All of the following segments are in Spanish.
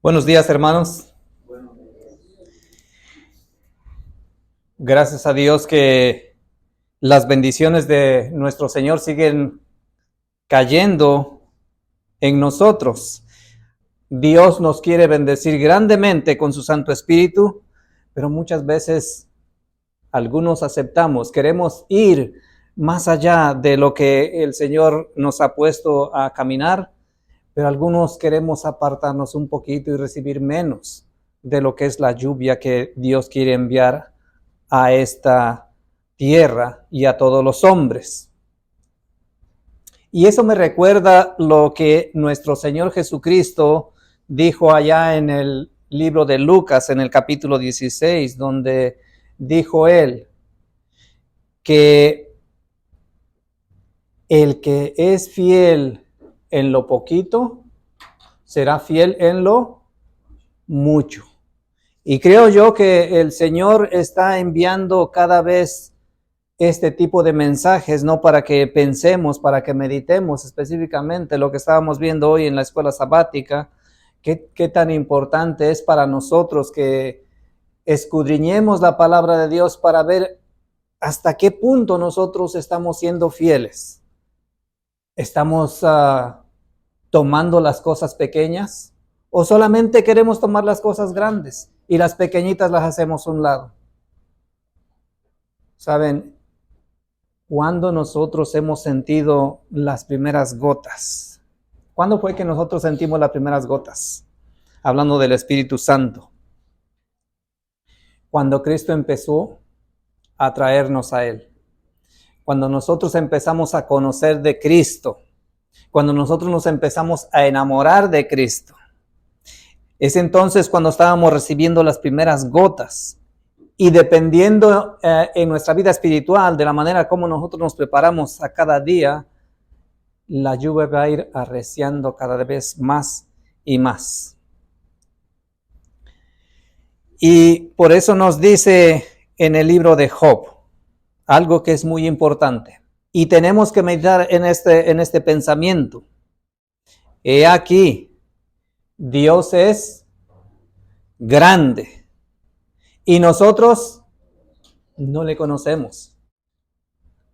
Buenos días, hermanos. Gracias a Dios que las bendiciones de nuestro Señor siguen cayendo en nosotros. Dios nos quiere bendecir grandemente con su Santo Espíritu, pero muchas veces algunos aceptamos, queremos ir más allá de lo que el Señor nos ha puesto a caminar, pero algunos queremos apartarnos un poquito y recibir menos de lo que es la lluvia que Dios quiere enviar a esta tierra y a todos los hombres. Y eso me recuerda lo que nuestro Señor Jesucristo dijo allá en el libro de Lucas, en el capítulo 16, donde dijo él que el que es fiel en lo poquito, será fiel en lo mucho. Y creo yo que el Señor está enviando cada vez este tipo de mensajes, no para que pensemos, para que meditemos específicamente lo que estábamos viendo hoy en la escuela sabática, qué tan importante es para nosotros que escudriñemos la palabra de Dios para ver hasta qué punto nosotros estamos siendo fieles. ¿Estamos tomando las cosas pequeñas o solamente queremos tomar las cosas grandes y las pequeñitas las hacemos a un lado? ¿Saben? ¿Cuándo nosotros hemos sentido las primeras gotas? ¿Cuándo fue que nosotros sentimos las primeras gotas? Hablando del Espíritu Santo. Cuando Cristo empezó a traernos a Él. Cuando nosotros empezamos a conocer de Cristo. Cuando nosotros nos empezamos a enamorar de Cristo. Es entonces cuando estábamos recibiendo las primeras gotas. Y dependiendo en nuestra vida espiritual, de la manera como nosotros nos preparamos a cada día, la lluvia va a ir arreciando cada vez más y más. Y por eso nos dice en el libro de Job, algo que es muy importante. Y tenemos que meditar en este pensamiento. He aquí, Dios es grande. Y nosotros no le conocemos.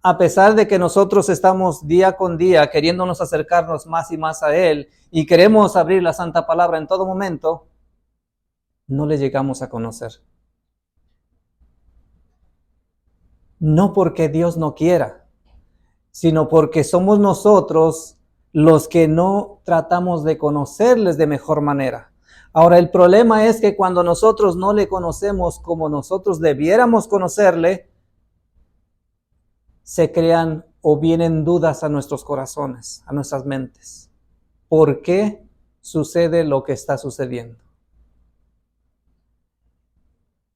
A pesar de que nosotros estamos día con día queriéndonos acercarnos más y más a Él y queremos abrir la Santa Palabra en todo momento, no le llegamos a conocer. No porque Dios no quiera, sino porque somos nosotros los que no tratamos de conocerles de mejor manera. Ahora, el problema es que cuando nosotros no le conocemos como nosotros debiéramos conocerle, se crean o vienen dudas a nuestros corazones, a nuestras mentes. ¿Por qué sucede lo que está sucediendo?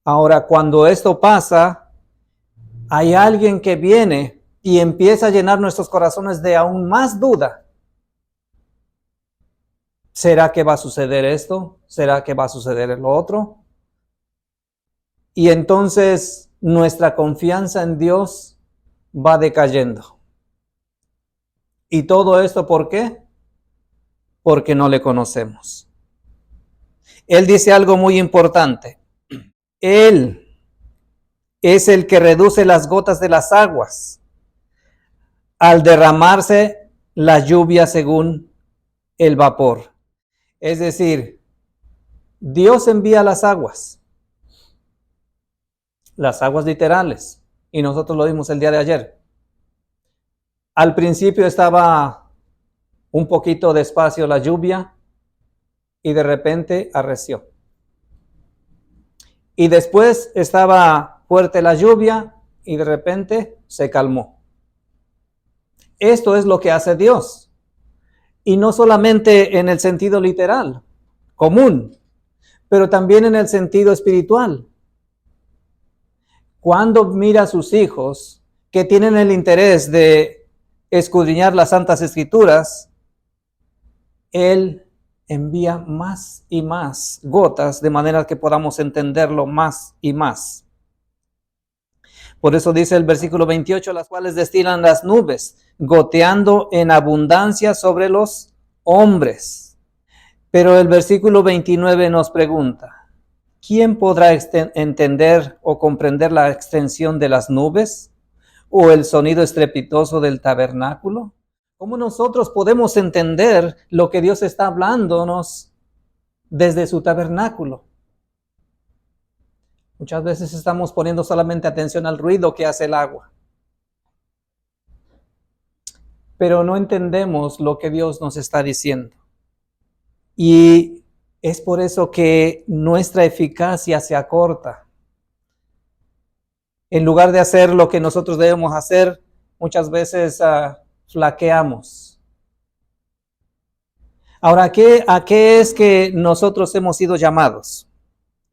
Ahora, cuando esto pasa, hay alguien que viene y empieza a llenar nuestros corazones de aún más duda. ¿Será que va a suceder esto? ¿Será que va a suceder lo otro? Y entonces nuestra confianza en Dios va decayendo. ¿Y todo esto por qué? Porque no le conocemos. Él dice algo muy importante. Él es el que reduce las gotas de las aguas al derramarse la lluvia según el vapor. Es decir, Dios envía las aguas literales, y nosotros lo vimos el día de ayer. Al principio estaba un poquito despacio la lluvia y de repente arreció. Y después estaba fuerte la lluvia y de repente se calmó. Esto es lo que hace Dios. Y no solamente en el sentido literal, común, pero también en el sentido espiritual. Cuando mira a sus hijos que tienen el interés de escudriñar las Santas Escrituras, Él envía más y más gotas de manera que podamos entenderlo más y más. Por eso dice el versículo 28, las cuales destilan las nubes, goteando en abundancia sobre los hombres. Pero el versículo 29 nos pregunta, ¿quién podrá entender o comprender la extensión de las nubes o el sonido estrepitoso del tabernáculo? ¿Cómo nosotros podemos entender lo que Dios está hablándonos desde su tabernáculo? Muchas veces estamos poniendo solamente atención al ruido que hace el agua, pero no entendemos lo que Dios nos está diciendo. Y es por eso que nuestra eficacia se acorta. En lugar de hacer lo que nosotros debemos hacer, muchas veces flaqueamos. Ahora, ¿a qué es que nosotros hemos sido llamados?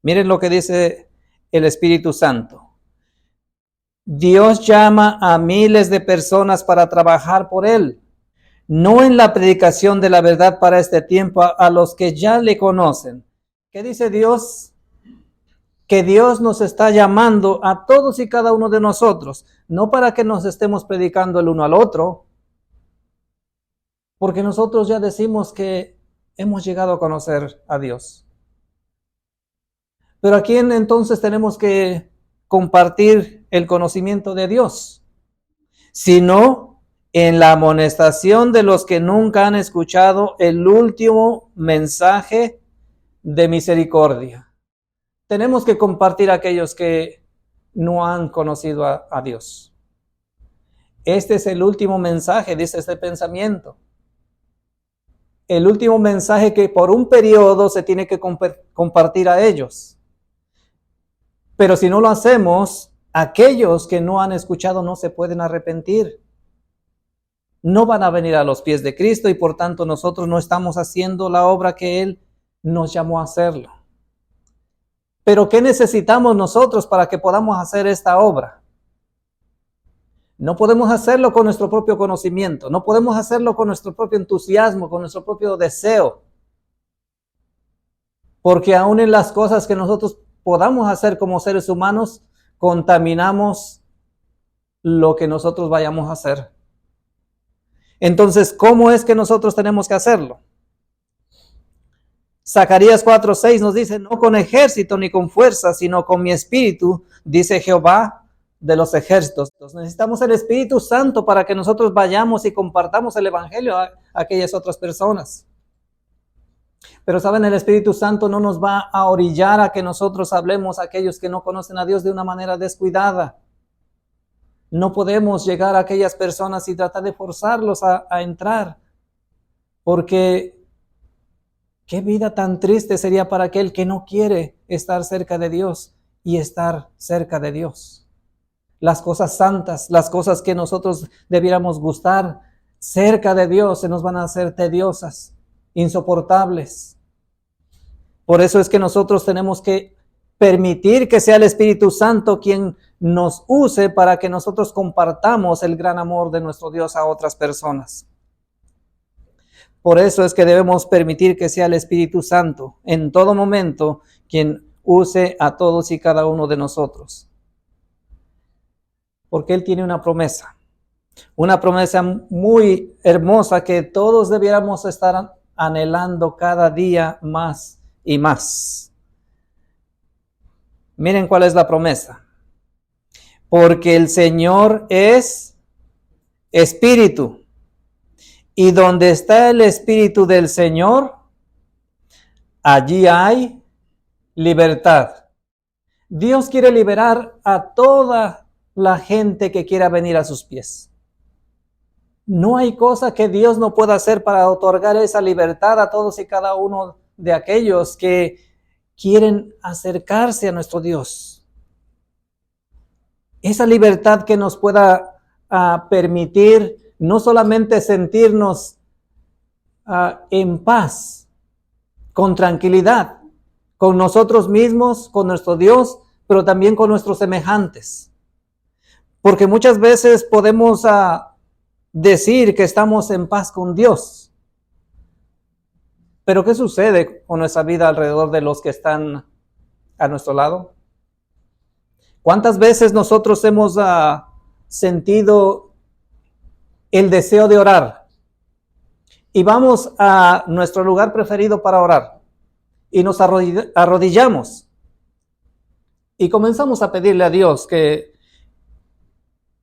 Miren lo que dice el Espíritu Santo. Dios llama a miles de personas para trabajar por Él. No en la predicación de la verdad para este tiempo a los que ya le conocen. ¿Qué dice Dios? Que Dios nos está llamando a todos y cada uno de nosotros, no para que nos estemos predicando el uno al otro, porque nosotros ya decimos que hemos llegado a conocer a Dios. Pero ¿a quién entonces tenemos que compartir el conocimiento de Dios? Sino en la amonestación de los que nunca han escuchado el último mensaje de misericordia. Tenemos que compartir a aquellos que no han conocido a Dios. Este es el último mensaje, dice este pensamiento. El último mensaje que por un periodo se tiene que compartir a ellos. Pero si no lo hacemos, aquellos que no han escuchado no se pueden arrepentir. No van a venir a los pies de Cristo y por tanto nosotros no estamos haciendo la obra que Él nos llamó a hacerlo. Pero ¿qué necesitamos nosotros para que podamos hacer esta obra? No podemos hacerlo con nuestro propio conocimiento, no podemos hacerlo con nuestro propio entusiasmo, con nuestro propio deseo. Porque aún en las cosas que nosotros podamos hacer como seres humanos, contaminamos lo que nosotros vayamos a hacer. Entonces, ¿cómo es que nosotros tenemos que hacerlo? Zacarías 4:6 nos dice, no con ejército ni con fuerza, sino con mi espíritu, dice Jehová de los ejércitos. Entonces, necesitamos el Espíritu Santo para que nosotros vayamos y compartamos el evangelio a aquellas otras personas. Pero saben, el Espíritu Santo no nos va a orillar a que nosotros hablemos a aquellos que no conocen a Dios de una manera descuidada. No podemos llegar a aquellas personas y tratar de forzarlos a entrar, porque qué vida tan triste sería para aquel que no quiere estar cerca de Dios y estar cerca de Dios. Las cosas santas, las cosas que nosotros debiéramos gustar cerca de Dios se nos van a hacer tediosas, insoportables. Por eso es que nosotros tenemos que permitir que sea el Espíritu Santo quien nos use para que nosotros compartamos el gran amor de nuestro Dios a otras personas. Por eso es que debemos permitir que sea el Espíritu Santo en todo momento quien use a todos y cada uno de nosotros. Porque Él tiene una promesa muy hermosa que todos debiéramos estar anhelando cada día más y más. Miren cuál es la promesa. Porque el Señor es Espíritu. Y donde está el Espíritu del Señor, allí hay libertad. Dios quiere liberar a toda la gente que quiera venir a sus pies. No hay cosa que Dios no pueda hacer para otorgar esa libertad a todos y cada uno de aquellos que quieren acercarse a nuestro Dios. Esa libertad que nos pueda permitir no solamente sentirnos en paz, con tranquilidad, con nosotros mismos, con nuestro Dios, pero también con nuestros semejantes. Porque muchas veces podemos decir que estamos en paz con Dios. Pero ¿qué sucede con nuestra vida alrededor de los que están a nuestro lado? ¿Cuántas veces nosotros hemos sentido el deseo de orar y vamos a nuestro lugar preferido para orar y nos arrodillamos y comenzamos a pedirle a Dios que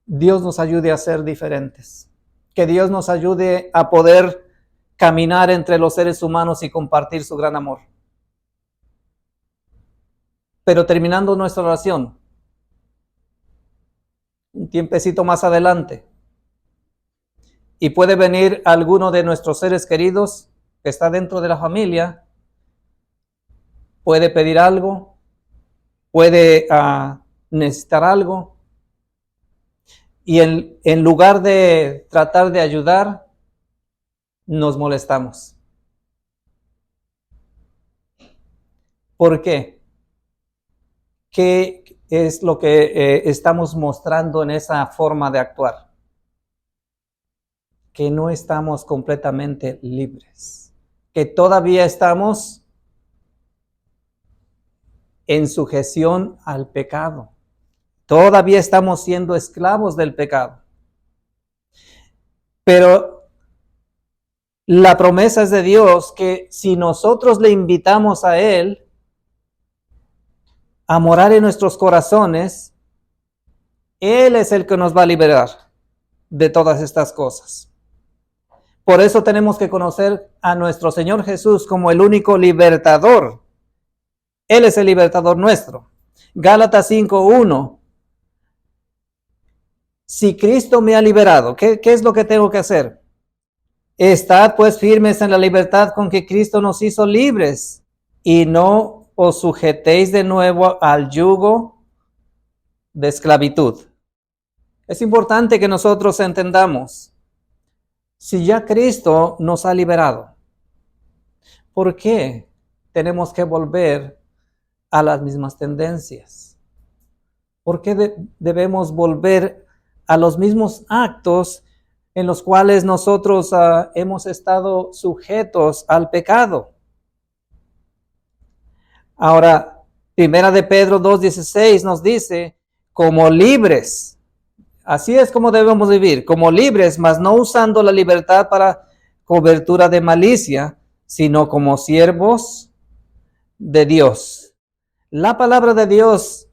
Dios nos ayude a ser diferentes, que Dios nos ayude a poder caminar entre los seres humanos y compartir su gran amor. Pero terminando nuestra oración, un tiempecito más adelante, y puede venir alguno de nuestros seres queridos que está dentro de la familia, puede pedir algo, puede necesitar algo, y en lugar de tratar de ayudar, nos molestamos. ¿Por qué? ¿Qué es lo que estamos mostrando en esa forma de actuar? Que no estamos completamente libres, que todavía estamos en sujeción al pecado. Todavía estamos siendo esclavos del pecado. Pero la promesa es de Dios que si nosotros le invitamos a Él a morar en nuestros corazones, Él es el que nos va a liberar de todas estas cosas. Por eso tenemos que conocer a nuestro Señor Jesús como el único libertador. Él es el libertador nuestro. Gálatas 5:1. Si Cristo me ha liberado, ¿qué es lo que tengo que hacer? Estad pues firmes en la libertad con que Cristo nos hizo libres y no os sujetéis de nuevo al yugo de esclavitud. Es importante que nosotros entendamos, si ya Cristo nos ha liberado, ¿por qué tenemos que volver a las mismas tendencias? ¿Por qué debemos volver a los mismos actos en los cuales nosotros hemos estado sujetos al pecado? Ahora, Primera de Pedro 2:16 nos dice, como libres, así es como debemos vivir, como libres, mas no usando la libertad para cobertura de malicia, sino como siervos de Dios. La palabra de Dios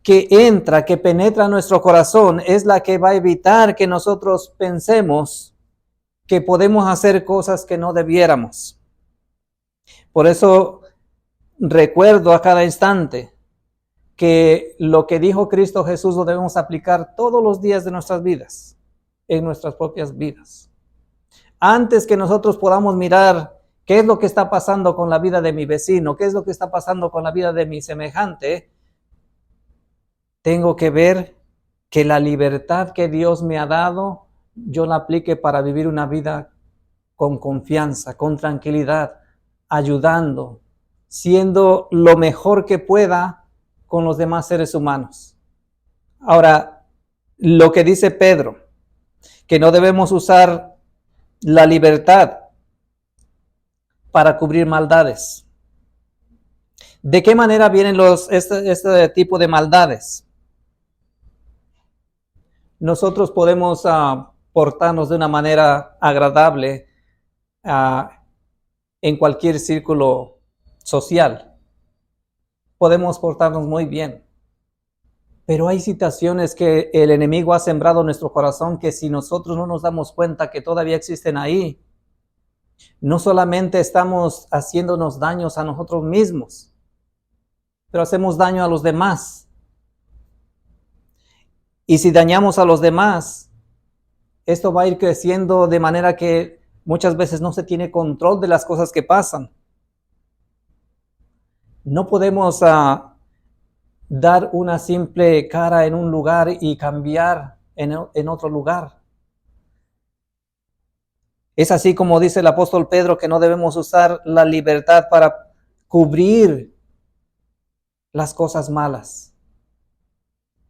que entra, que penetra nuestro corazón, es la que va a evitar que nosotros pensemos que podemos hacer cosas que no debiéramos. Por eso recuerdo a cada instante que lo que dijo Cristo Jesús lo debemos aplicar todos los días de nuestras vidas, en nuestras propias vidas. Antes que nosotros podamos mirar qué es lo que está pasando con la vida de mi vecino, qué es lo que está pasando con la vida de mi semejante, tengo que ver que la libertad que Dios me ha dado, yo la aplique para vivir una vida con confianza, con tranquilidad, ayudando, siendo lo mejor que pueda con los demás seres humanos. Ahora, lo que dice Pedro, que no debemos usar la libertad para cubrir maldades. ¿De qué manera vienen este tipo de maldades? Nosotros podemos portarnos de una manera agradable en cualquier círculo social. Podemos portarnos muy bien. Pero hay situaciones que el enemigo ha sembrado en nuestro corazón que si nosotros no nos damos cuenta que todavía existen ahí, no solamente estamos haciéndonos daños a nosotros mismos, pero hacemos daño a los demás. Y si dañamos a los demás, esto va a ir creciendo de manera que muchas veces no se tiene control de las cosas que pasan. No podemos dar una simple cara en un lugar y cambiar en otro lugar. Es así como dice el apóstol Pedro que no debemos usar la libertad para cubrir las cosas malas.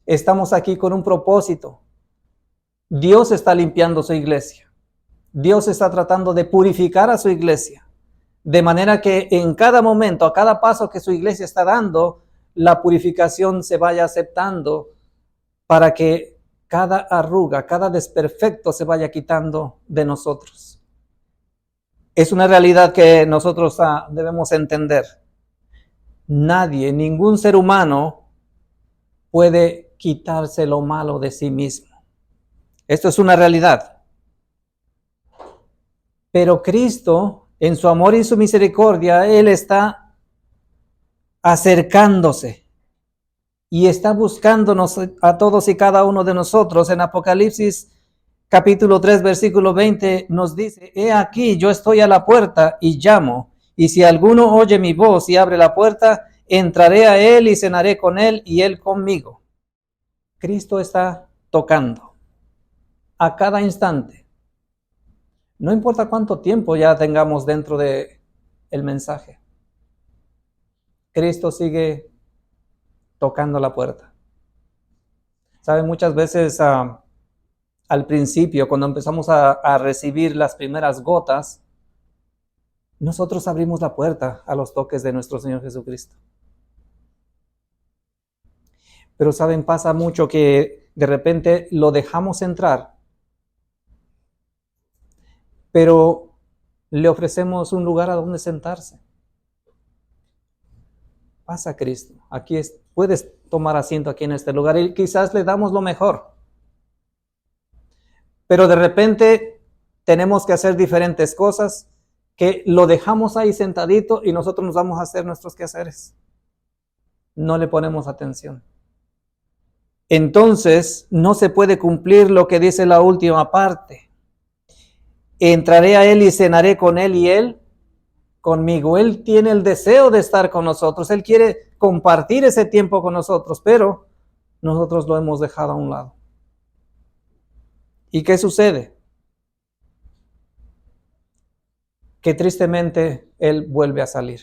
Estamos aquí con un propósito. Dios está limpiando su iglesia. Dios está tratando de purificar a su iglesia. De manera que en cada momento, a cada paso que su iglesia está dando, la purificación se vaya aceptando para que cada arruga, cada desperfecto se vaya quitando de nosotros. Es una realidad que nosotros debemos entender. Nadie, ningún ser humano puede quitarse lo malo de sí mismo. Esto es una realidad. Pero Cristo, en su amor y su misericordia, Él está acercándose y está buscándonos a todos y cada uno de nosotros. En Apocalipsis capítulo 3, versículo 20 nos dice: he aquí, yo estoy a la puerta y llamo, y si alguno oye mi voz y abre la puerta, entraré a él y cenaré con él y él conmigo. Cristo está tocando a cada instante. No importa cuánto tiempo ya tengamos dentro de el mensaje. Cristo sigue tocando la puerta. ¿Saben? Muchas veces al principio, cuando empezamos a recibir las primeras gotas, nosotros abrimos la puerta a los toques de nuestro Señor Jesucristo. Pero saben, pasa mucho que de repente lo dejamos entrar, pero le ofrecemos un lugar a donde sentarse. Pasa, Cristo, puedes tomar asiento aquí en este lugar, y quizás le damos lo mejor. Pero de repente tenemos que hacer diferentes cosas que lo dejamos ahí sentadito y nosotros nos vamos a hacer nuestros quehaceres. No le ponemos atención. Entonces no se puede cumplir lo que dice la última parte. Entraré a él y cenaré con él y él conmigo. Él tiene el deseo de estar con nosotros. Él quiere compartir ese tiempo con nosotros, pero nosotros lo hemos dejado a un lado. ¿Y qué sucede? Que tristemente él vuelve a salir.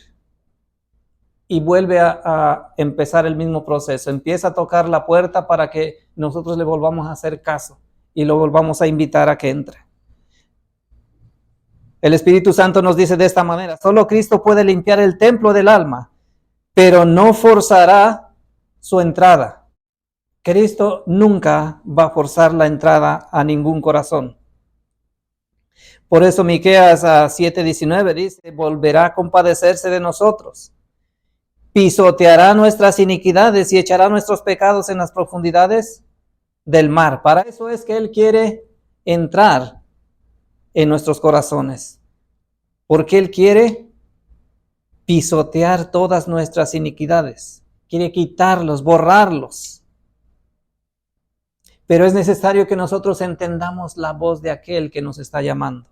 Y vuelve a empezar el mismo proceso. Empieza a tocar la puerta para que nosotros le volvamos a hacer caso y lo volvamos a invitar a que entre. El Espíritu Santo nos dice de esta manera: solo Cristo puede limpiar el templo del alma, pero no forzará su entrada. Cristo nunca va a forzar la entrada a ningún corazón. Por eso Miqueas 7:19 dice: volverá a compadecerse de nosotros, pisoteará nuestras iniquidades y echará nuestros pecados en las profundidades del mar. Para eso es que Él quiere entrar en nuestros corazones, porque Él quiere pisotear todas nuestras iniquidades, quiere quitarlos, borrarlos. Pero es necesario que nosotros entendamos la voz de aquel que nos está llamando.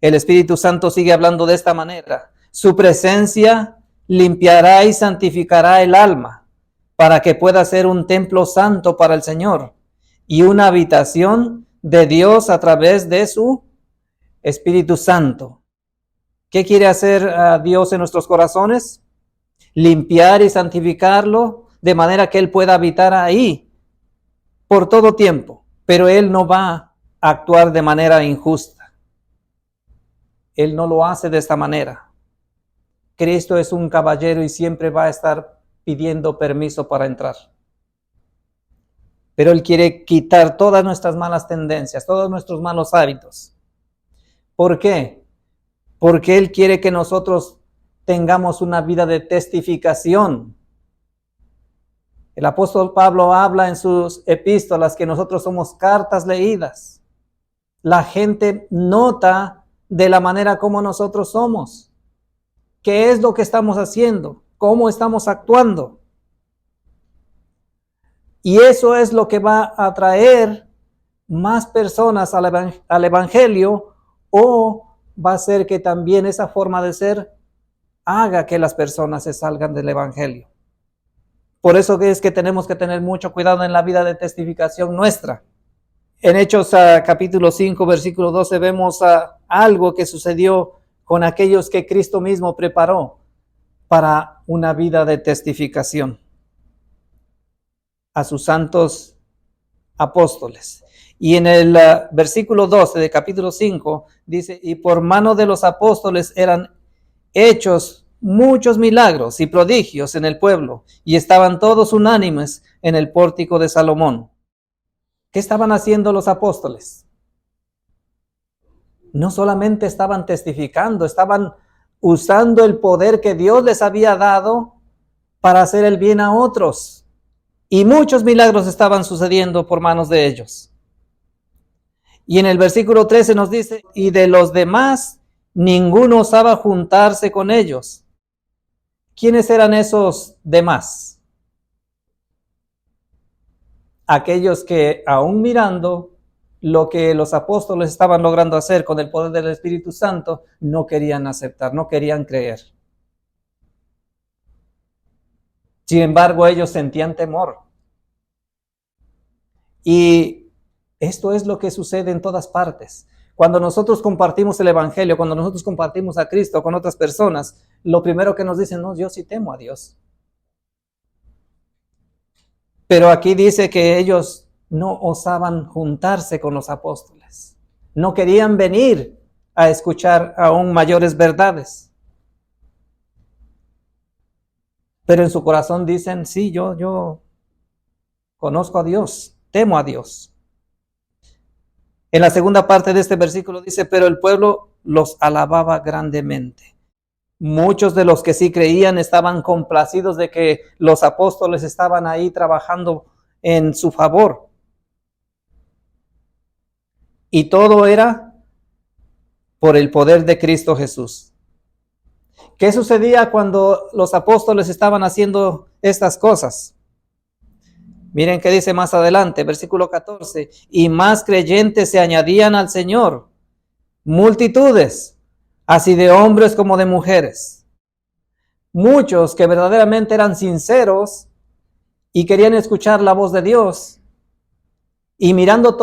El Espíritu Santo sigue hablando de esta manera: su presencia limpiará y santificará el alma, para que pueda ser un templo santo para el Señor y una habitación de Dios a través de su Espíritu Santo. ¿Qué quiere hacer Dios en nuestros corazones? Limpiar y santificarlo de manera que Él pueda habitar ahí por todo tiempo. Pero Él no va a actuar de manera injusta. Él no lo hace de esta manera. Cristo es un caballero y siempre va a estar pidiendo permiso para entrar. Pero Él quiere quitar todas nuestras malas tendencias, todos nuestros malos hábitos. ¿Por qué? Porque Él quiere que nosotros tengamos una vida de testificación. El apóstol Pablo habla en sus epístolas que nosotros somos cartas leídas. La gente nota de la manera como nosotros somos. ¿Qué es lo que estamos haciendo? ¿Cómo estamos actuando? Y eso es lo que va a atraer más personas al Evangelio, o va a hacer que también esa forma de ser haga que las personas se salgan del Evangelio. Por eso es que tenemos que tener mucho cuidado en la vida de testificación nuestra. En Hechos capítulo 5, versículo 12, vemos algo que sucedió con aquellos que Cristo mismo preparó para una vida de testificación. A sus santos apóstoles. Y en el versículo 12 de capítulo 5 dice: y por mano de los apóstoles eran hechos muchos milagros y prodigios en el pueblo, y estaban todos unánimes en el pórtico de Salomón. ¿Qué estaban haciendo los apóstoles? no solamente estaban testificando, estaban usando el poder que Dios les había dado para hacer el bien a otros. Y muchos milagros estaban sucediendo por manos de ellos. Y en el versículo 13 nos dice, y de los demás, ninguno osaba juntarse con ellos. ¿Quiénes eran esos demás? Aquellos que, aún mirando lo que los apóstoles estaban logrando hacer con el poder del Espíritu Santo, no querían aceptar, no querían creer. Sin embargo, ellos sentían temor. Y esto es lo que sucede en todas partes. Cuando nosotros compartimos el Evangelio, cuando nosotros compartimos a Cristo con otras personas, lo primero que nos dicen, no, yo sí temo a Dios. Pero aquí dice que ellos no osaban juntarse con los apóstoles. No querían venir a escuchar aún mayores verdades. Pero en su corazón dicen, sí, yo conozco a Dios, temo a Dios. En la segunda parte de este versículo dice, pero el pueblo los alababa grandemente. Muchos de los que sí creían estaban complacidos de que los apóstoles estaban ahí trabajando en su favor. Y todo era por el poder de Cristo Jesús. ¿Qué sucedía cuando los apóstoles estaban haciendo estas cosas? Miren qué dice más adelante, versículo 14. Y más creyentes se añadían al Señor, multitudes, así de hombres como de mujeres. Muchos que verdaderamente eran sinceros y querían escuchar la voz de Dios. Y mirando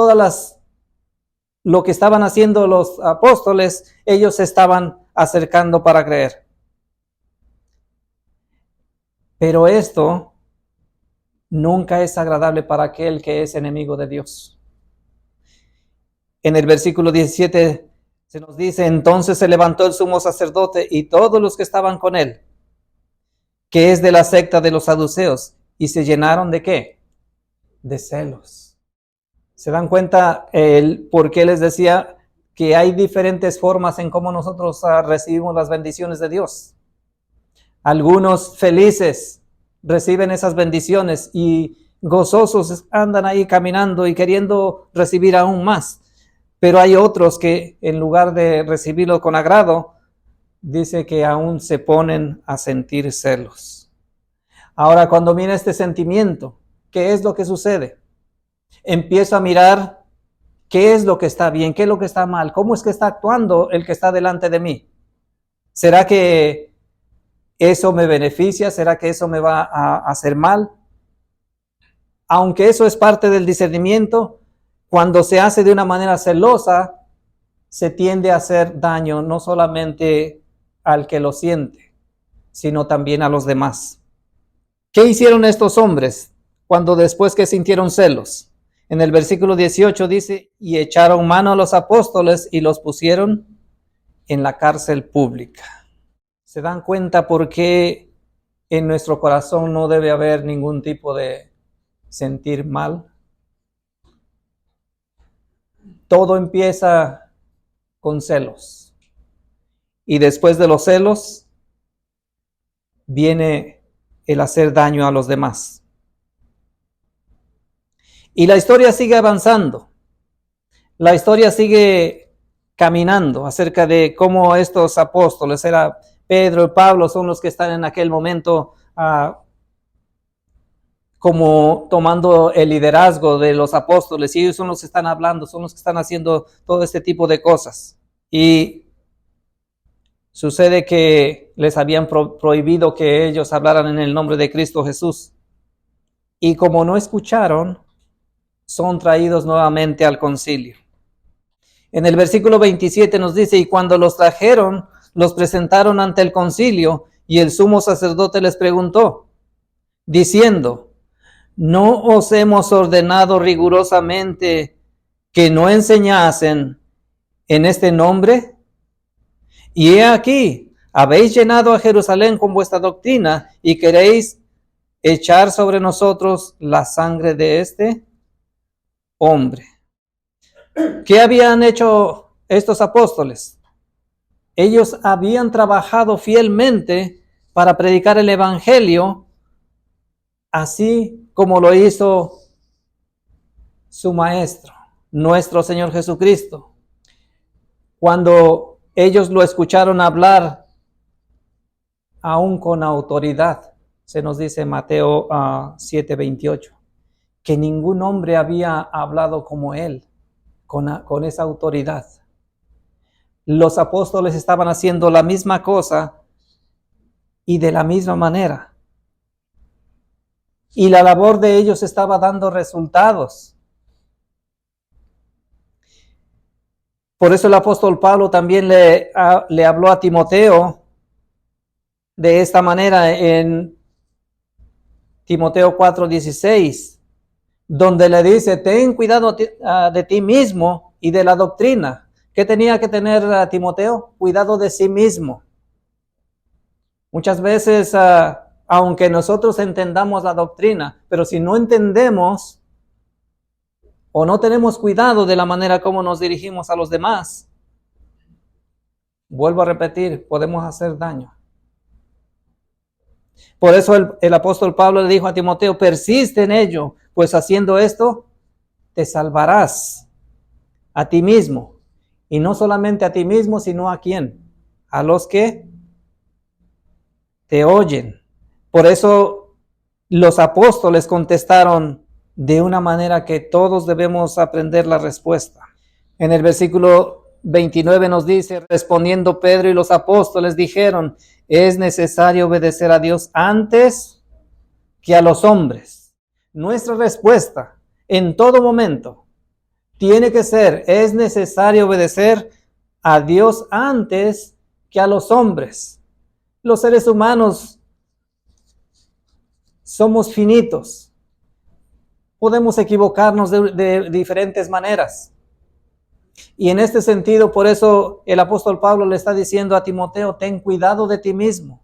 lo que estaban haciendo los apóstoles, ellos se estaban acercando para creer. Pero esto nunca es agradable para aquel que es enemigo de Dios. En el versículo 17 se nos dice, entonces se levantó el sumo sacerdote y todos los que estaban con él, que es de la secta de los saduceos, y se llenaron ¿de qué? De celos. ¿Se dan cuenta por qué les decía que hay diferentes formas en cómo nosotros recibimos las bendiciones de Dios? Algunos felices reciben esas bendiciones y gozosos andan ahí caminando y queriendo recibir aún más. Pero hay otros que en lugar de recibirlo con agrado, dice que aún se ponen a sentir celos. Ahora, cuando viene este sentimiento, ¿qué es lo que sucede? Empiezo a mirar qué es lo que está bien, qué es lo que está mal, cómo es que está actuando el que está delante de mí. ¿Será que eso me beneficia? ¿Será que eso me va a hacer mal? Aunque eso es parte del discernimiento, cuando se hace de una manera celosa, se tiende a hacer daño no solamente al que lo siente, sino también a los demás. ¿Qué hicieron estos hombres cuando después que sintieron celos? En el versículo 18 dice, y echaron mano a los apóstoles y los pusieron en la cárcel pública. ¿Se dan cuenta por qué en nuestro corazón no debe haber ningún tipo de sentir mal? Todo empieza con celos. Y después de los celos viene el hacer daño a los demás. Y la historia sigue avanzando. La historia sigue caminando acerca de cómo estos apóstoles, era Pedro y Pablo, son los que están en aquel momento como tomando el liderazgo de los apóstoles, y ellos son los que están hablando, son los que están haciendo todo este tipo de cosas. Y sucede que les habían prohibido que ellos hablaran en el nombre de Cristo Jesús. Y como no escucharon, son traídos nuevamente al concilio. En el versículo 27 nos dice, y cuando los trajeron, los presentaron ante el concilio, y el sumo sacerdote les preguntó, diciendo, ¿no os hemos ordenado rigurosamente que no enseñasen en este nombre? Y he aquí, habéis llenado a Jerusalén con vuestra doctrina, y queréis echar sobre nosotros la sangre de este hombre. ¿Qué habían hecho estos apóstoles. Ellos habían trabajado fielmente para predicar el evangelio, así como lo hizo su maestro, nuestro Señor Jesucristo. Cuando ellos lo escucharon hablar, aún con autoridad, se nos dice en Mateo 7:28, que ningún hombre había hablado como él, con esa autoridad. Los apóstoles estaban haciendo la misma cosa y de la misma manera. Y la labor de ellos estaba dando resultados. Por eso el apóstol Pablo también le habló a Timoteo de esta manera en Timoteo 4:16, donde le dice, ten cuidado de ti mismo y de la doctrina. ¿Qué tenía que tener Timoteo? Cuidado de sí mismo. Muchas veces, aunque nosotros entendamos la doctrina, pero si no entendemos o no tenemos cuidado de la manera como nos dirigimos a los demás, vuelvo a repetir, podemos hacer daño. Por eso el apóstol Pablo le dijo a Timoteo, persiste en ello, pues haciendo esto te salvarás a ti mismo. Y no solamente a ti mismo, sino a quién, a los que te oyen. Por eso los apóstoles contestaron de una manera que todos debemos aprender la respuesta. En el versículo 29 nos dice, respondiendo Pedro y los apóstoles dijeron, es necesario obedecer a Dios antes que a los hombres. Nuestra respuesta en todo momento tiene que ser, es necesario obedecer a Dios antes que a los hombres. Los seres humanos somos finitos. Podemos equivocarnos de diferentes maneras. Y en este sentido, por eso el apóstol Pablo le está diciendo a Timoteo, ten cuidado de ti mismo.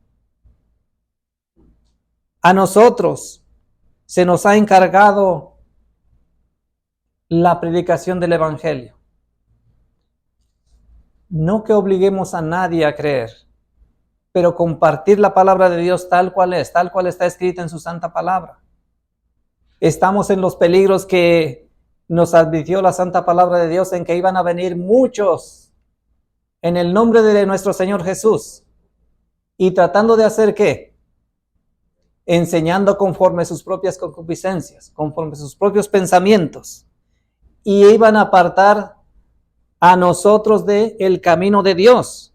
A nosotros se nos ha encargado la predicación del evangelio. No que obliguemos a nadie a creer, pero compartir la palabra de Dios tal cual está escrita en su santa palabra. Estamos en los peligros que nos advirtió la santa palabra de Dios, en que iban a venir muchos en el nombre de nuestro Señor Jesús y tratando de hacer ¿qué? Enseñando conforme sus propias concupiscencias, conforme sus propios pensamientos, y iban a apartar a nosotros del camino de Dios.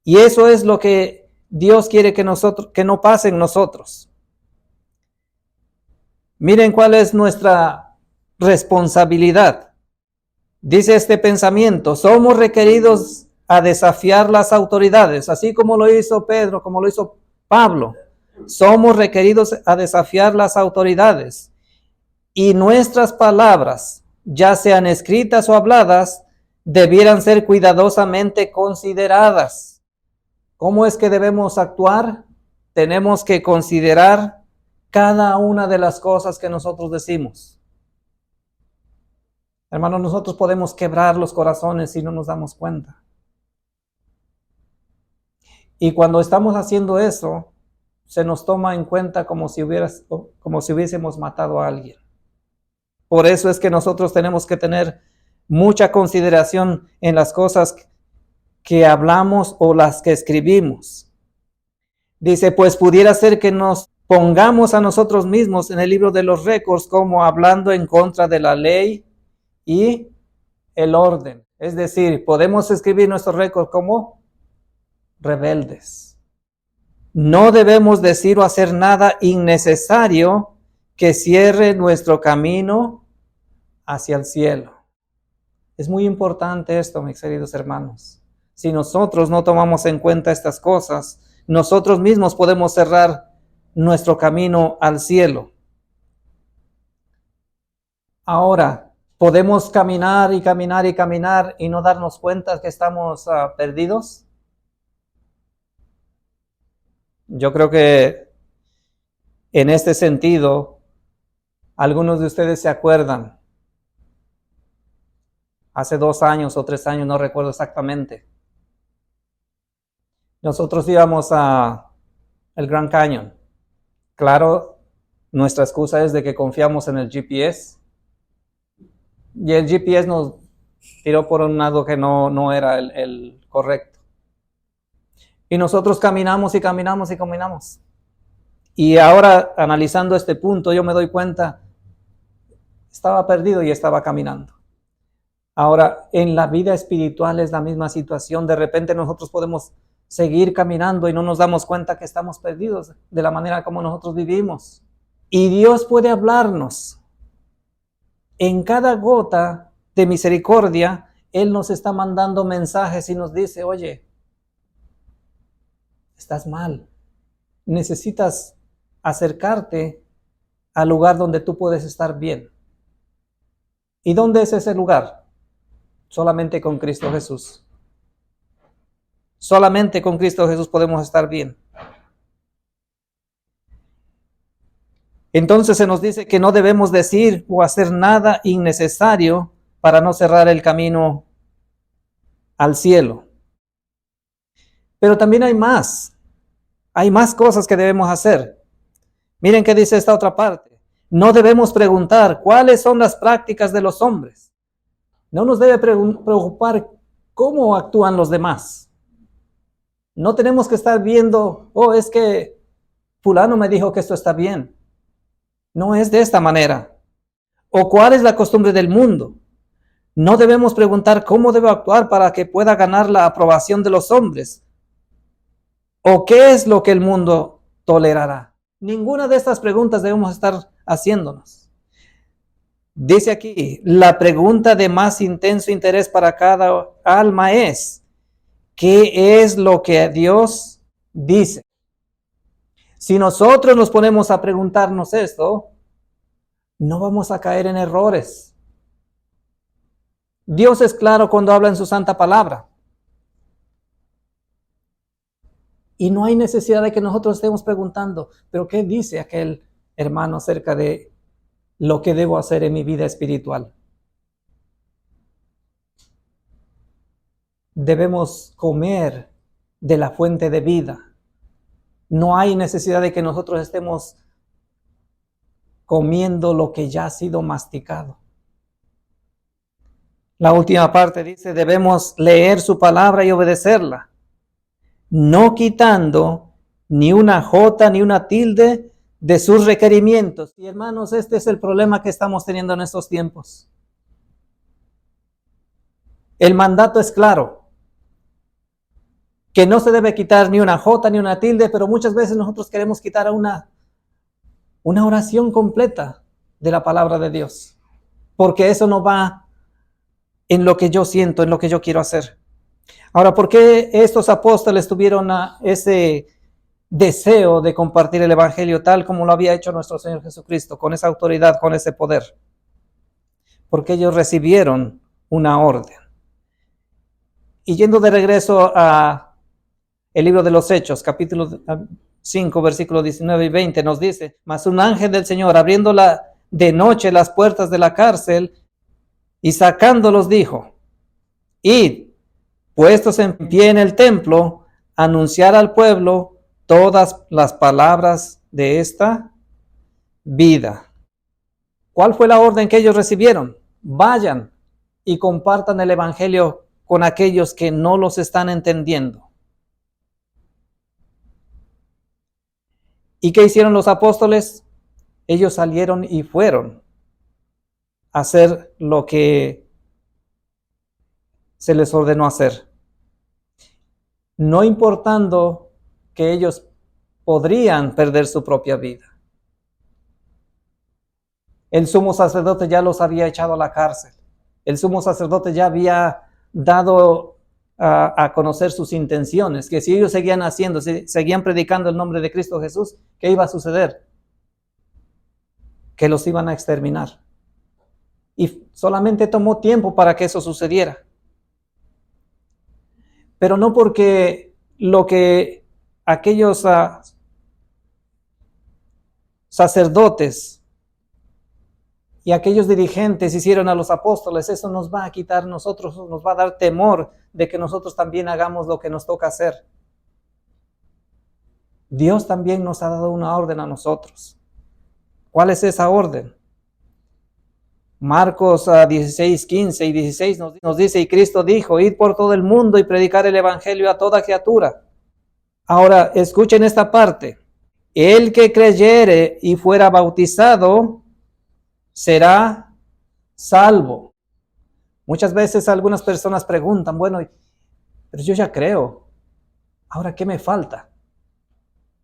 Y eso es lo que Dios quiere que no pase en nosotros. Miren cuál es nuestra responsabilidad. Dice este pensamiento, somos requeridos a desafiar las autoridades, así como lo hizo Pedro, como lo hizo Pablo. Somos requeridos a desafiar las autoridades. Y nuestras palabras, ya sean escritas o habladas, debieran ser cuidadosamente consideradas. ¿Cómo es que debemos actuar? Tenemos que considerar cada una de las cosas que nosotros decimos. Hermanos, nosotros podemos quebrar los corazones si no nos damos cuenta. Y cuando estamos haciendo eso, se nos toma en cuenta como si hubiésemos matado a alguien. Por eso es que nosotros tenemos que tener mucha consideración en las cosas que hablamos o las que escribimos. Dice, pues pudiera ser que nos pongamos a nosotros mismos en el libro de los récords como hablando en contra de la ley y el orden. Es decir, podemos escribir nuestro récord como rebeldes. No debemos decir o hacer nada innecesario que cierre nuestro camino hacia el cielo. Es muy importante esto, mis queridos hermanos. Si nosotros no tomamos en cuenta estas cosas, nosotros mismos podemos cerrar nuestro camino al cielo. Ahora, ¿podemos caminar y caminar y caminar y no darnos cuenta que estamos perdidos? Yo creo que en este sentido, algunos de ustedes se acuerdan hace 2 años o 3 años, no recuerdo exactamente. Nosotros íbamos a el Grand Canyon. Claro, nuestra excusa es de que confiamos en el GPS. Y el GPS nos tiró por un lado que no era el correcto. Y nosotros caminamos y caminamos y caminamos. Y ahora, analizando este punto, yo me doy cuenta, estaba perdido y estaba caminando. Ahora, en la vida espiritual es la misma situación. De repente nosotros podemos seguir caminando y no nos damos cuenta que estamos perdidos de la manera como nosotros vivimos. Y Dios puede hablarnos. En cada gota de misericordia, Él nos está mandando mensajes y nos dice, oye, estás mal. Necesitas acercarte al lugar donde tú puedes estar bien. ¿Y dónde es ese lugar? Solamente con Cristo Jesús. Solamente con Cristo Jesús podemos estar bien. Entonces se nos dice que no debemos decir o hacer nada innecesario para no cerrar el camino al cielo. Pero también hay más cosas que debemos hacer. Miren qué dice esta otra parte. No debemos preguntar cuáles son las prácticas de los hombres. No nos debe preocupar cómo actúan los demás. No tenemos que estar viendo, es que fulano me dijo que esto está bien. No es de esta manera. O cuál es la costumbre del mundo. No debemos preguntar cómo debo actuar para que pueda ganar la aprobación de los hombres. ¿O qué es lo que el mundo tolerará? Ninguna de estas preguntas debemos estar haciéndonos. Dice aquí, la pregunta de más intenso interés para cada alma es, ¿qué es lo que Dios dice? Si nosotros nos ponemos a preguntarnos esto, no vamos a caer en errores. Dios es claro cuando habla en su santa palabra. Y no hay necesidad de que nosotros estemos preguntando, ¿pero qué dice aquel hermano acerca de lo que debo hacer en mi vida espiritual? Debemos comer de la fuente de vida. No hay necesidad de que nosotros estemos comiendo lo que ya ha sido masticado. La última parte dice, debemos leer su palabra y obedecerla, no quitando ni una jota ni una tilde de sus requerimientos. Y hermanos, este es el problema que estamos teniendo en estos tiempos. El mandato es claro, que no se debe quitar ni una jota ni una tilde, pero muchas veces nosotros queremos quitar una oración completa de la palabra de Dios, porque eso no va en lo que yo siento, en lo que yo quiero hacer. Ahora, ¿por qué estos apóstoles tuvieron ese deseo de compartir el evangelio tal como lo había hecho nuestro Señor Jesucristo, con esa autoridad, con ese poder? Porque ellos recibieron una orden. Y yendo de regreso a el libro de los Hechos, capítulo 5, versículos 19 y 20, nos dice, mas un ángel del Señor, abriendo de noche las puertas de la cárcel y sacándolos, dijo, id, puestos en pie en el templo, anunciar al pueblo todas las palabras de esta vida. ¿Cuál fue la orden que ellos recibieron? Vayan y compartan el evangelio con aquellos que no los están entendiendo. ¿Y qué hicieron los apóstoles? Ellos salieron y fueron a hacer lo que se les ordenó hacer, no importando que ellos podrían perder su propia vida. El sumo sacerdote ya los había echado a la cárcel. El sumo sacerdote ya había dado a conocer sus intenciones, que si ellos seguían haciendo, si seguían predicando el nombre de Cristo Jesús, ¿qué iba a suceder? Que los iban a exterminar. Y solamente tomó tiempo para que eso sucediera. Pero no porque lo que aquellos sacerdotes y aquellos dirigentes hicieron a los apóstoles, eso nos va a quitar nosotros, nos va a dar temor de que nosotros también hagamos lo que nos toca hacer. Dios también nos ha dado una orden a nosotros. ¿Cuál es esa orden? Marcos 16, 15 y 16 nos dice, y Cristo dijo, id por todo el mundo y predicar el evangelio a toda criatura. Ahora, escuchen esta parte. El que creyere y fuera bautizado será salvo. Muchas veces algunas personas preguntan, bueno, pero yo ya creo, ¿ahora qué me falta?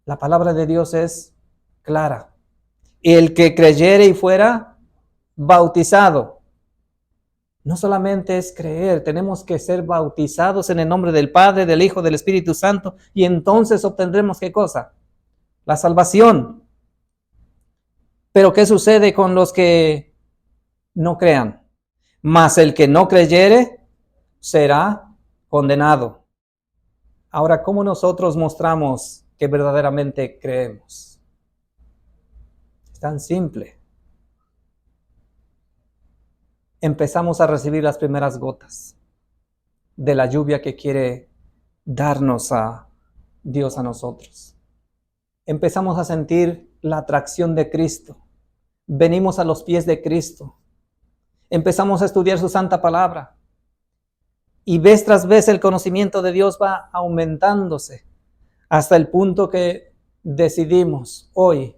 La palabra de Dios es clara. El que creyere y fuera bautizado. No solamente es creer, tenemos que ser bautizados en el nombre del Padre, del Hijo, del Espíritu Santo, y entonces obtendremos ¿qué cosa? La salvación. Pero ¿qué sucede con los que no crean? Mas el que no creyere será condenado. Ahora, ¿cómo nosotros mostramos que verdaderamente creemos? Es tan simple. Empezamos a recibir las primeras gotas de la lluvia que quiere darnos a Dios a nosotros. Empezamos a sentir la atracción de Cristo. Venimos a los pies de Cristo. Empezamos a estudiar su santa palabra. Y vez tras vez el conocimiento de Dios va aumentándose hasta el punto que decidimos, hoy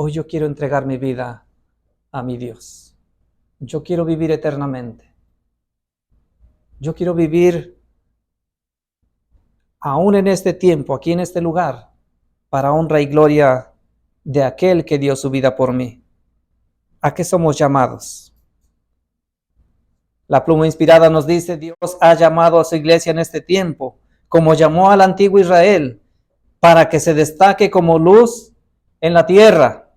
yo quiero entregar mi vida a mi Dios. Yo quiero vivir eternamente. Yo quiero vivir aún en este tiempo, aquí en este lugar, para honra y gloria de aquel que dio su vida por mí. ¿A qué somos llamados? La pluma inspirada nos dice, Dios ha llamado a su iglesia en este tiempo, como llamó al antiguo Israel, para que se destaque como luz en la tierra.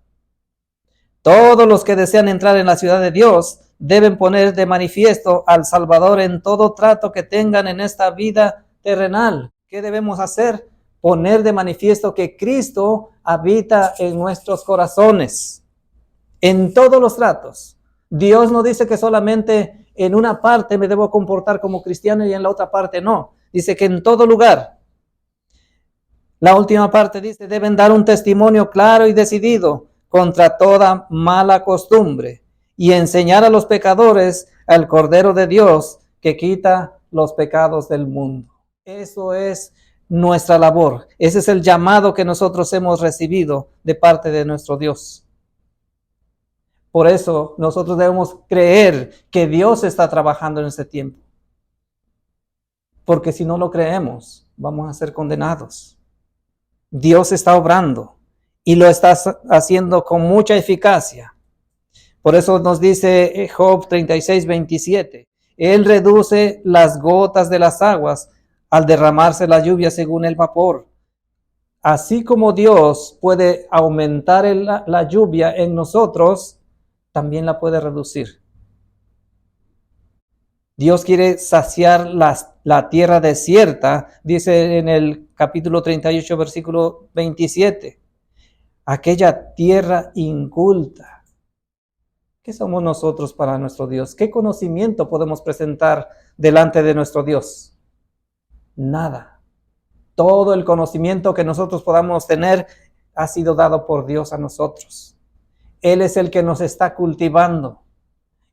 Todos los que desean entrar en la ciudad de Dios deben poner de manifiesto al Salvador en todo trato que tengan en esta vida terrenal. ¿Qué debemos hacer? Poner de manifiesto que Cristo habita en nuestros corazones, en todos los tratos. Dios no dice que solamente en una parte me debo comportar como cristiano y en la otra parte no. Dice que en todo lugar. La última parte dice, deben dar un testimonio claro y decidido contra toda mala costumbre y enseñar a los pecadores al Cordero de Dios que quita los pecados del mundo. Eso es nuestra labor. Ese es el llamado que nosotros hemos recibido de parte de nuestro Dios. Por eso nosotros debemos creer que Dios está trabajando en este tiempo. Porque si no lo creemos, vamos a ser condenados. Dios está obrando y lo está haciendo con mucha eficacia. Por eso nos dice Job 36, 27. Él reduce las gotas de las aguas al derramarse la lluvia según el vapor. Así como Dios puede aumentar la lluvia en nosotros, también la puede reducir. Dios quiere saciar la tierra desierta, dice en el capítulo 38, versículo 27. Aquella tierra inculta. ¿Qué somos nosotros para nuestro Dios? ¿Qué conocimiento podemos presentar delante de nuestro Dios? Nada. Todo el conocimiento que nosotros podamos tener ha sido dado por Dios a nosotros. Él es el que nos está cultivando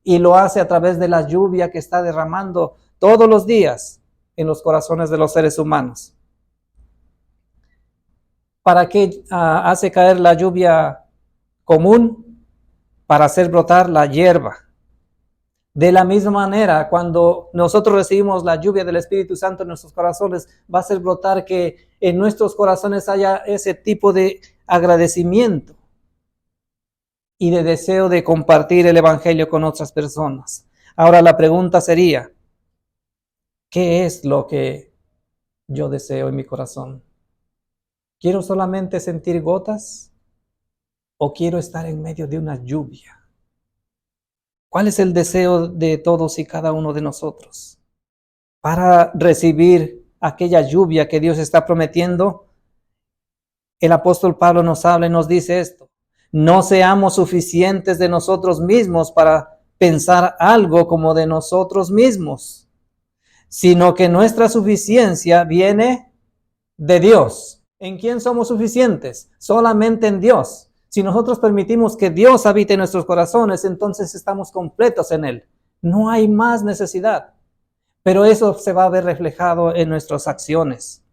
y lo hace a través de la lluvia que está derramando todos los días en los corazones de los seres humanos. ¿Para qué hace caer la lluvia común? Para hacer brotar la hierba. De la misma manera, cuando nosotros recibimos la lluvia del Espíritu Santo en nuestros corazones, va a hacer brotar que en nuestros corazones haya ese tipo de agradecimiento y de deseo de compartir el Evangelio con otras personas. Ahora la pregunta sería, ¿qué es lo que yo deseo en mi corazón? ¿Quiero solamente sentir gotas o quiero estar en medio de una lluvia? ¿Cuál es el deseo de todos y cada uno de nosotros? Para recibir aquella lluvia que Dios está prometiendo, el apóstol Pablo nos habla y nos dice esto. No seamos suficientes de nosotros mismos para pensar algo como de nosotros mismos, sino que nuestra suficiencia viene de Dios. ¿En quién somos suficientes? Solamente en Dios. Si nosotros permitimos que Dios habite en nuestros corazones, entonces estamos completos en Él. No hay más necesidad. Pero eso se va a ver reflejado en nuestras acciones.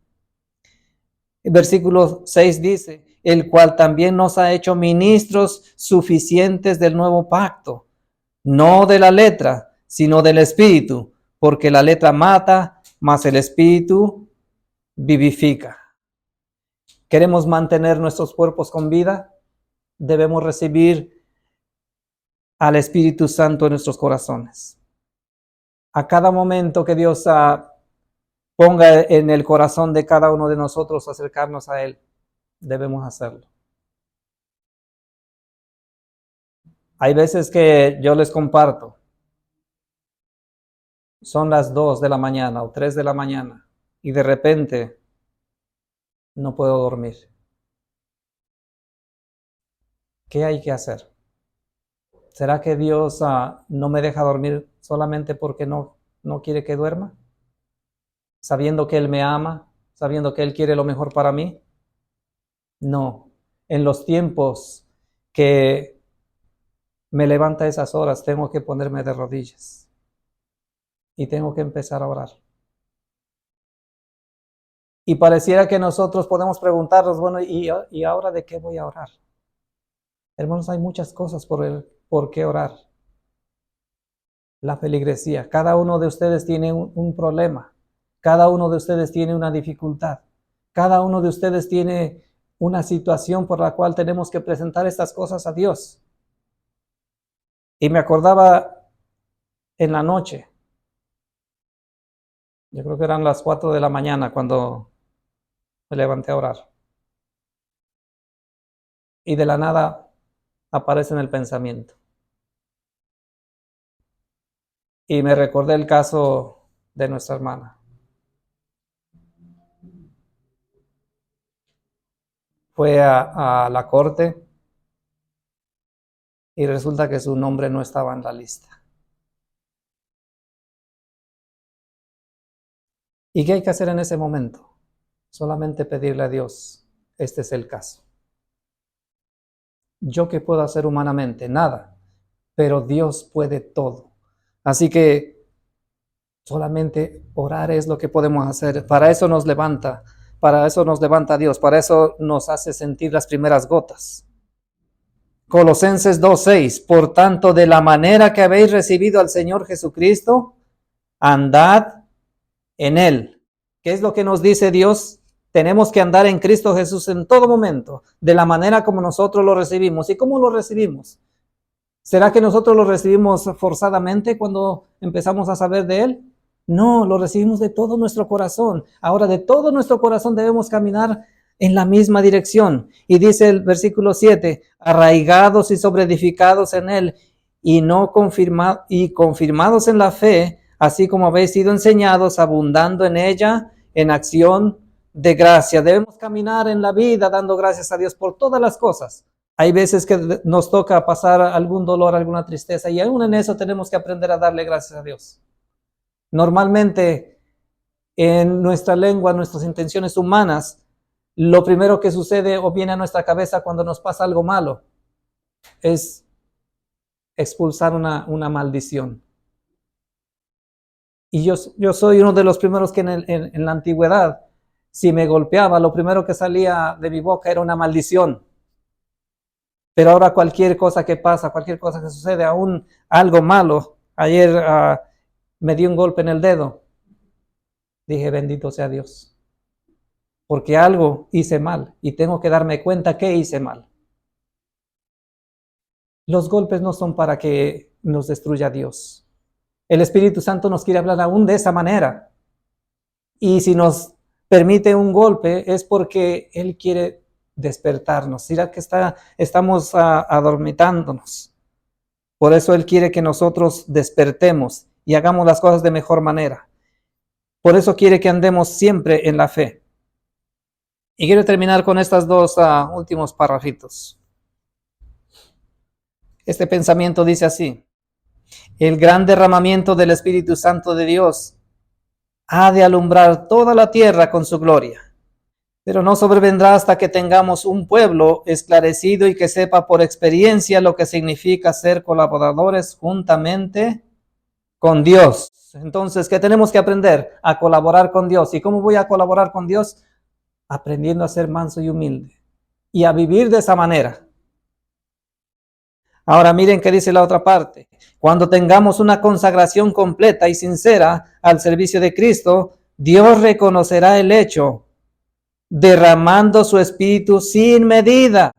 El versículo 6 dice, el cual también nos ha hecho ministros suficientes del nuevo pacto, no de la letra, sino del Espíritu, porque la letra mata, mas el Espíritu vivifica. ¿Queremos mantener nuestros cuerpos con vida? Debemos recibir al Espíritu Santo en nuestros corazones. A cada momento que Dios ponga en el corazón de cada uno de nosotros acercarnos a Él, debemos hacerlo. Hay veces que yo les comparto, son las 2 de la mañana o 3 de la mañana y de repente no puedo dormir. ¿Qué hay que hacer? ¿Será que Dios no me deja dormir solamente porque no quiere que duerma? Sabiendo que Él me ama, sabiendo que Él quiere lo mejor para mí. No, en los tiempos que me levanta esas horas, tengo que ponerme de rodillas y tengo que empezar a orar. Y pareciera que nosotros podemos preguntarnos, bueno, ¿y ahora de qué voy a orar? Hermanos, hay muchas cosas por qué orar. La feligresía, cada uno de ustedes tiene un problema, cada uno de ustedes tiene una dificultad, cada uno de ustedes tiene una situación por la cual tenemos que presentar estas cosas a Dios. Y me acordaba en la noche, yo creo que eran las 4 de la mañana cuando me levanté a orar. Y de la nada aparece en el pensamiento. Y me recordé el caso de nuestra hermana. Fue a la corte y resulta que su nombre no estaba en la lista. ¿Y qué hay que hacer en ese momento? Solamente pedirle a Dios, este es el caso. ¿Yo qué puedo hacer humanamente? Nada, pero Dios puede todo. Así que solamente orar es lo que podemos hacer. Para eso nos levanta Dios, para eso nos hace sentir las primeras gotas. Colosenses 2:6, por tanto, de la manera que habéis recibido al Señor Jesucristo, andad en Él. ¿Qué es lo que nos dice Dios? Tenemos que andar en Cristo Jesús en todo momento, de la manera como nosotros lo recibimos. ¿Y cómo lo recibimos? ¿Será que nosotros lo recibimos forzadamente cuando empezamos a saber de Él? No, lo recibimos de todo nuestro corazón. Ahora, de todo nuestro corazón debemos caminar en la misma dirección. Y dice el versículo 7, arraigados y sobreedificados en Él y confirmados en la fe, así como habéis sido enseñados, abundando en ella, en acción de gracia. Debemos caminar en la vida dando gracias a Dios por todas las cosas. Hay veces que nos toca pasar algún dolor, alguna tristeza, y aún en eso tenemos que aprender a darle gracias a Dios. Normalmente, en nuestra lengua, nuestras intenciones humanas, lo primero que sucede o viene a nuestra cabeza cuando nos pasa algo malo es expulsar una maldición. Y yo soy uno de los primeros que en la antigüedad, si me golpeaba, lo primero que salía de mi boca era una maldición. Pero ahora cualquier cosa que pasa, cualquier cosa que sucede, aún algo malo, ayer me dio un golpe en el dedo, dije bendito sea Dios, porque algo hice mal y tengo que darme cuenta que hice mal. Los golpes no son para que nos destruya Dios. El Espíritu Santo nos quiere hablar aún de esa manera. Y si nos permite un golpe es porque Él quiere despertarnos. Mira que estamos adormitándonos. Por eso Él quiere que nosotros despertemos y hagamos las cosas de mejor manera. Por eso quiere que andemos siempre en la fe. Y quiero terminar con estos dos últimos párrafitos. Este pensamiento dice así: el gran derramamiento del Espíritu Santo de Dios ha de alumbrar toda la tierra con su gloria, pero no sobrevendrá hasta que tengamos un pueblo esclarecido y que sepa por experiencia lo que significa ser colaboradores juntamente con Dios. Entonces, ¿qué tenemos que aprender? A colaborar con Dios. ¿Y cómo voy a colaborar con Dios? Aprendiendo a ser manso y humilde y a vivir de esa manera. Ahora miren qué dice la otra parte. Cuando tengamos una consagración completa y sincera al servicio de Cristo, Dios reconocerá el hecho, derramando su Espíritu sin medida.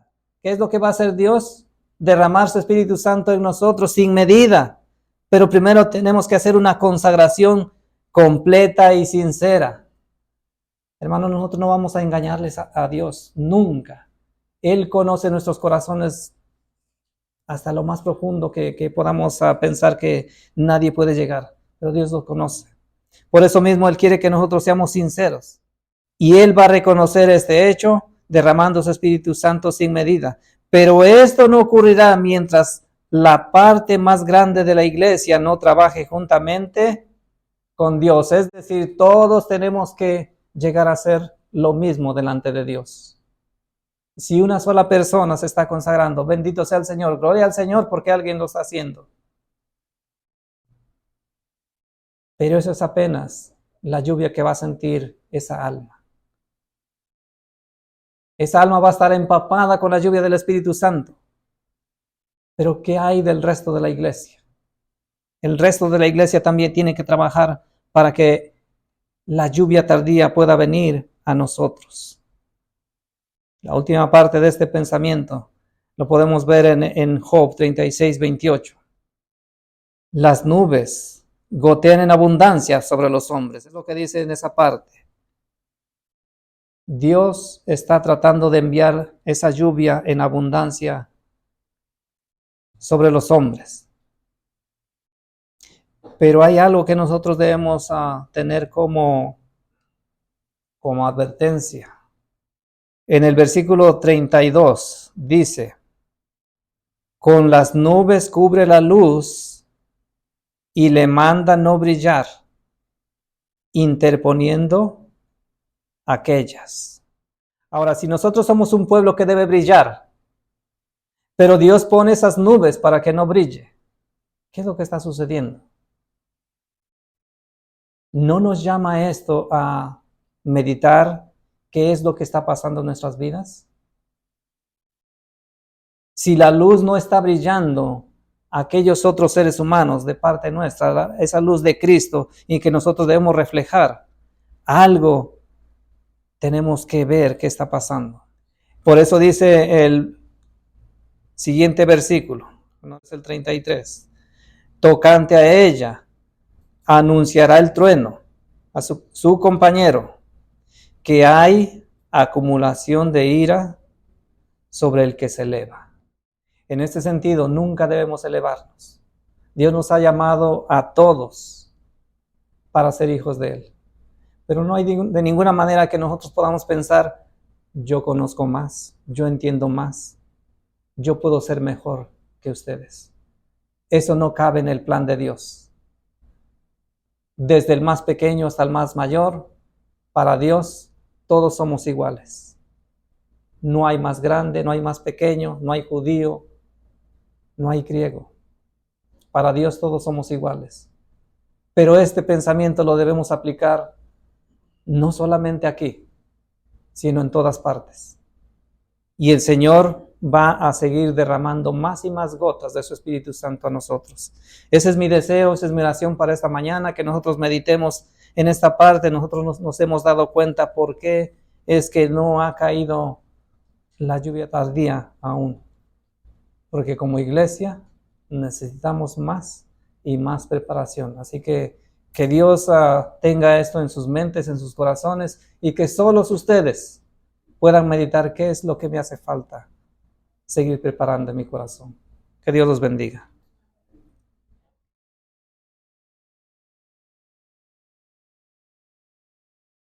¿Qué es lo que va a hacer Dios? Derramar su Espíritu Santo en nosotros sin medida. Pero primero tenemos que hacer una consagración completa y sincera. Hermanos, nosotros no vamos a engañarles a Dios, nunca. Él conoce nuestros corazones hasta lo más profundo que podamos pensar que nadie puede llegar, pero Dios lo conoce. Por eso mismo Él quiere que nosotros seamos sinceros. Y Él va a reconocer este hecho derramando su Espíritu Santo sin medida. Pero esto no ocurrirá mientras la parte más grande de la iglesia no trabaje juntamente con Dios. Es decir, todos tenemos que llegar a ser lo mismo delante de Dios. Si una sola persona se está consagrando, bendito sea el Señor, gloria al Señor porque alguien lo está haciendo. Pero eso es apenas la lluvia que va a sentir esa alma. Esa alma va a estar empapada con la lluvia del Espíritu Santo. Pero ¿qué hay del resto de la iglesia? El resto de la iglesia también tiene que trabajar para que la lluvia tardía pueda venir a nosotros. La última parte de este pensamiento lo podemos ver en Job 36, 28. Las nubes gotean en abundancia sobre los hombres. Es lo que dice en esa parte. Dios está tratando de enviar esa lluvia en abundancia sobre los hombres. Pero hay algo que nosotros debemos tener como advertencia. En el versículo 32 dice: con las nubes cubre la luz y le manda no brillar, interponiendo aquellas. Ahora, si nosotros somos un pueblo que debe brillar, pero Dios pone esas nubes para que no brille, ¿qué es lo que está sucediendo? ¿No nos llama esto a meditar qué es lo que está pasando en nuestras vidas? Si la luz no está brillando a aquellos otros seres humanos de parte nuestra, esa luz de Cristo y que nosotros debemos reflejar, algo tenemos que ver qué está pasando. Por eso dice el siguiente versículo, no es el 33, tocante a ella, anunciará el trueno a su compañero, que hay acumulación de ira sobre el que se eleva. En este sentido, nunca debemos elevarnos. Dios nos ha llamado a todos para ser hijos de Él. Pero no hay de ninguna manera que nosotros podamos pensar, yo conozco más, yo entiendo más, yo puedo ser mejor que ustedes. Eso no cabe en el plan de Dios. Desde el más pequeño hasta el más mayor, para Dios todos somos iguales. No hay más grande, no hay más pequeño, no hay judío, no hay griego. Para Dios todos somos iguales. Pero este pensamiento lo debemos aplicar no solamente aquí, sino en todas partes. Y el Señor va a seguir derramando más y más gotas de su Espíritu Santo a nosotros. Ese es mi deseo, esa es mi oración para esta mañana, que nosotros meditemos en esta parte. Nosotros nos hemos dado cuenta por qué es que no ha caído la lluvia tardía aún. Porque como iglesia necesitamos más y más preparación. Así que Dios tenga esto en sus mentes, en sus corazones, y que solos ustedes puedan meditar qué es lo que me hace falta seguir preparando en mi corazón. Que Dios los bendiga.